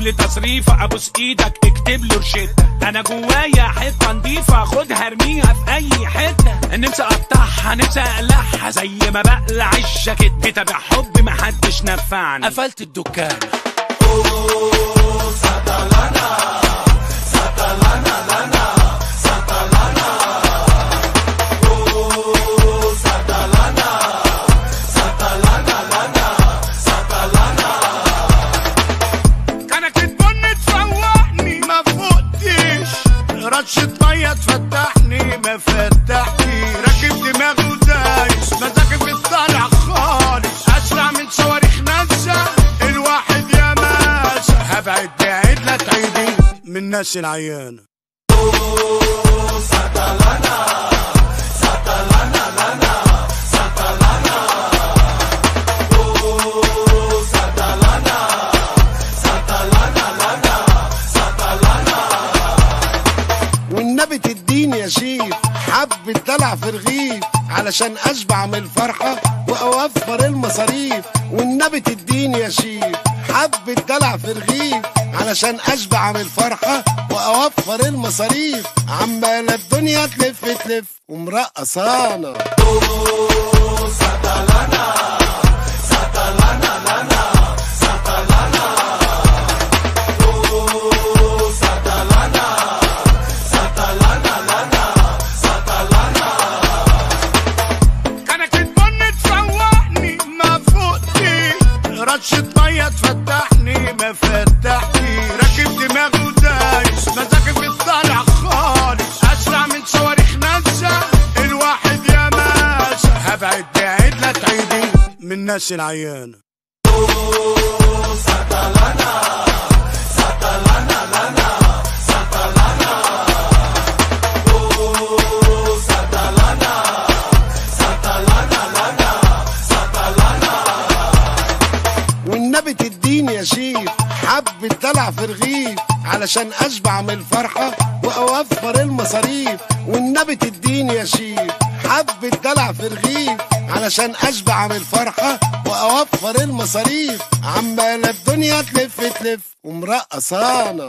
لي تصريفه ابوس ايدك اكتب له روشته. انا جوايا حته نضيفه خدها ارميها في اي حته. نفسي اقطعها نفسي اقلعها زي ما بقلع الجاكيت. بتابع حب محدش نفعني قفلت الدكان. سطلنا سطلنا لنا سطلنا سطلنا سطلنا لنا سطلنا. كانت البن تفوقني ما فوقتش، رشة مية تفتحني ما فتحتش، راكب دماغي ودايس مزاجي في الطالع خالص، اسرع من صواريخ ناسا الواحد يا ماسة. هبعد بعيد لا تعيدي من الناس العيانة. سطلنا سطلنا لنا سطلنا سطلنا سطلنا لنا سطلنا. والنبي تديني يا شيف حبة دلع في رغيف علشان اشبع من الفرحة واوفر المصاريف. والنبي تديني يا شيف حبة دلع في رغيف علشان اشبع من الفرحة واوفر المصاريف. عمالة الدنيا تلف تلف ومرقصانا. سطلنا سطلنا لنا سطلنا سطلنا سطلنا لنا سطلنا. كانت البن تفوقني ما فوقتش، رشة مية تفتحني ما فتحتش، راكب دماغي ودايس مزاجي في الطالع خالص، اسرع من صواريخ ناسا الواحد يا ماسة. هبعد بعيد لا تعيدي من الناس العيانة. سطلنا سطلنا لنا سطلنا سطلنا سطلنا لنا سطلنا. والنبي تديني يا شيف حبة دلع في رغيف علشان اشبع من الفرحة واوفر المصاريف. والنبي تديني يا شيف حبة دلع في رغيف علشان اشبع من الفرحة واوفر المصاريف. عمالة الدنيا تلف تلف ومرقصانا.